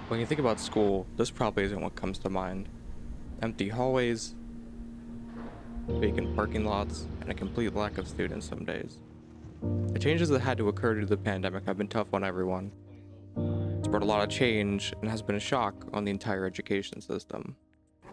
When you think about school, this probably isn't what comes to mind. Empty hallways, vacant parking lots, and a complete lack of students some days. The changes that had to occur due to the pandemic have been tough on everyone. It's brought a lot of change and has been a shock on the entire education system.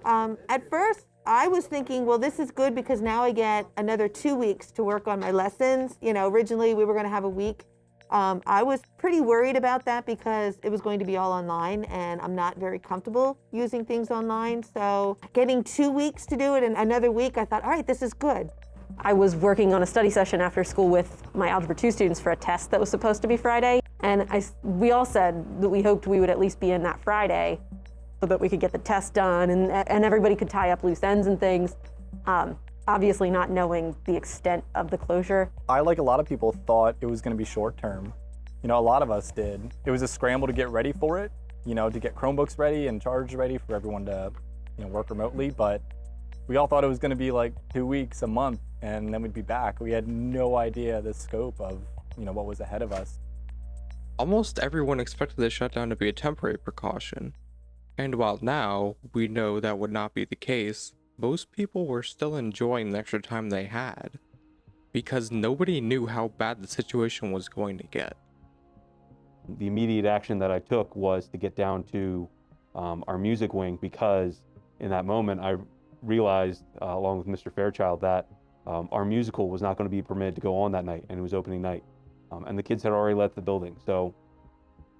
At first, I was thinking, well, this is good because now I get another 2 weeks to work on my lessons. You know, originally we were going to have a week. I was pretty worried about that because it was going to be all online and I'm not very comfortable using things online. So getting 2 weeks to do it and another week, I thought, all right, this is good. I was working on a study session after school with my Algebra 2 students for a test that was supposed to be Friday. And we all said that we hoped we would at least be in that Friday so that we could get the test done and everybody could tie up loose ends and things. Obviously not knowing the extent of the closure. I, like a lot of people, thought it was going to be short term. You know, a lot of us did. It was a scramble to get ready for it, you know, to get Chromebooks ready and chargers ready for everyone to, you know, work remotely. But we all thought it was going to be like 2 weeks, a month, and then we'd be back. We had no idea the scope of, you know, what was ahead of us. Almost everyone expected the shutdown to be a temporary precaution. And while now we know that would not be the case, most people were still enjoying the extra time they had because nobody knew how bad the situation was going to get. The immediate action that I took was to get down to our music wing because in that moment I realized, along with Mr. Fairchild, that our musical was not going to be permitted to go on that night, and it was opening night. And the kids had already left the building. So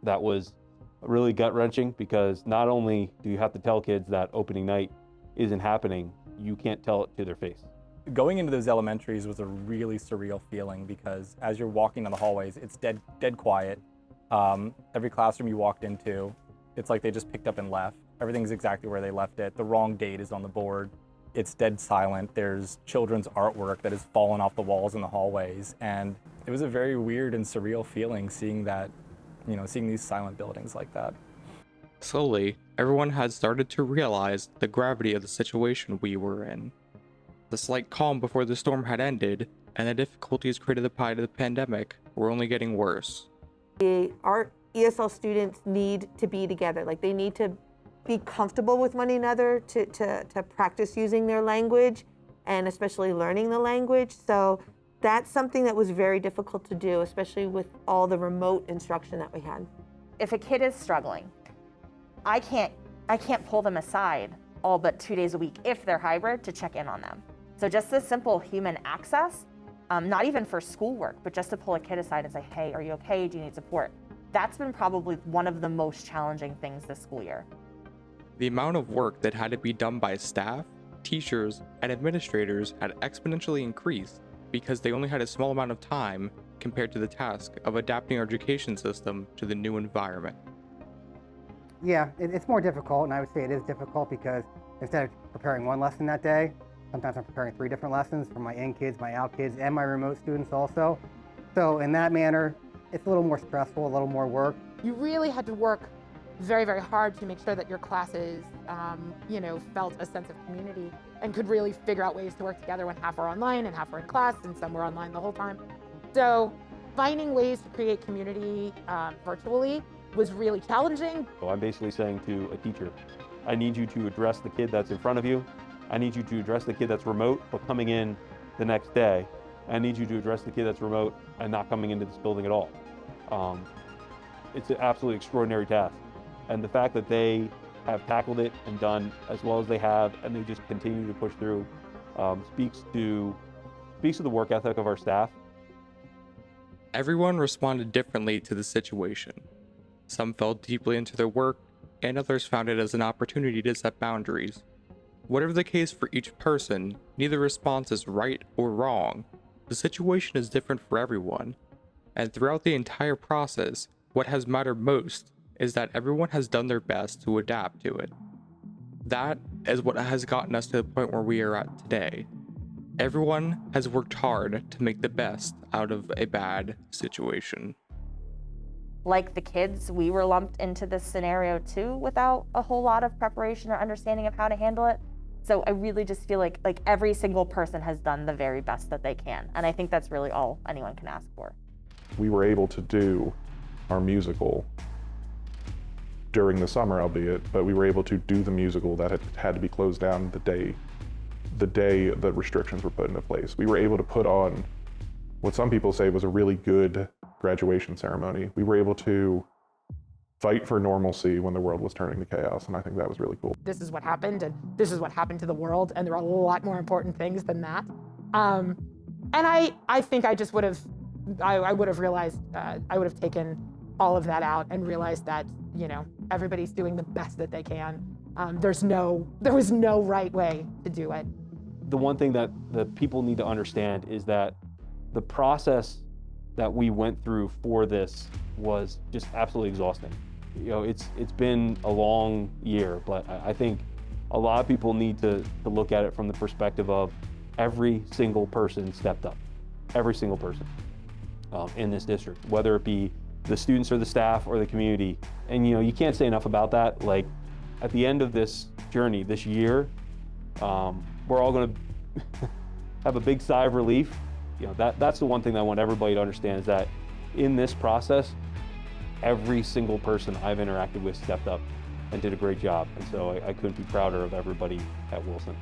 that was really gut-wrenching because not only do you have to tell kids that opening night isn't happening, you can't tell it to their face. Going into those elementaries was a really surreal feeling because as you're walking down the hallways, it's dead quiet. Every classroom you walked into, it's like they just picked up and left. Everything's exactly where they left it. The wrong date is on the board. It's dead silent. There's children's artwork that has fallen off the walls in the hallways. And it was a very weird and surreal feeling seeing that, you know, seeing these silent buildings like that. Slowly, everyone had started to realize the gravity of the situation we were in. The slight calm before the storm had ended, and the difficulties created by the pandemic were only getting worse. Our ESL students need to be together. Like, they need to be comfortable with one another to practice using their language and especially learning the language. So that's something that was very difficult to do, especially with all the remote instruction that we had. If a kid is struggling, I can't pull them aside all but 2 days a week if they're hybrid to check in on them. So just this simple human access, not even for schoolwork, but just to pull a kid aside and say, hey, are you okay? Do you need support? That's been probably one of the most challenging things this school year. The amount of work that had to be done by staff, teachers, and administrators had exponentially increased because they only had a small amount of time compared to the task of adapting our education system to the new environment. Yeah, it's more difficult, and I would say it is difficult because instead of preparing one lesson that day, sometimes I'm preparing 3 different lessons for my in kids, my out kids, and my remote students also. So in that manner, it's a little more stressful, a little more work. You really had to work very, very hard to make sure that your classes, felt a sense of community and could really figure out ways to work together when half are online and half are in class and some were online the whole time. So finding ways to create community virtually was really challenging. So I'm basically saying to a teacher, I need you to address the kid that's in front of you. I need you to address the kid that's remote but coming in the next day. I need you to address the kid that's remote and not coming into this building at all. It's an absolutely extraordinary task. And the fact that they have tackled it and done as well as they have, and they just continue to push through, speaks to the work ethic of our staff. Everyone responded differently to the situation. Some fell deeply into their work, and others found it as an opportunity to set boundaries. Whatever the case for each person, neither response is right or wrong. The situation is different for everyone, and throughout the entire process, what has mattered most is that everyone has done their best to adapt to it. That is what has gotten us to the point where we are at today. Everyone has worked hard to make the best out of a bad situation. Like the kids, we were lumped into this scenario too without a whole lot of preparation or understanding of how to handle it. So I really just feel like every single person has done the very best that they can. And I think that's really all anyone can ask for. we were able to do our musical during the summer, albeit, but we were able to do the musical that had to be closed down the day the restrictions were put into place. We were able to put on what some people say was a really good graduation ceremony. We were able to fight for normalcy when the world was turning to chaos, and I think that was really cool. This is what happened, and this is what happened to the world, and there are a lot more important things than that. And I think I just would have, I would have realized, I would have taken all of that out and realized that, you know, everybody's doing the best that they can. There was no right way to do it. The one thing that the people need to understand is that the process that we went through for this was just absolutely exhausting. You know, it's been a long year, but I think a lot of people need to look at it from the perspective of every single person stepped up, every single person in this district, whether it be the students or the staff or the community. And you know, you can't say enough about that. Like, at the end of this journey, this year, we're all going to have a big sigh of relief. You know, that's the one thing that I want everybody to understand, is that in this process, every single person I've interacted with stepped up and did a great job. And so I couldn't be prouder of everybody at Wilson.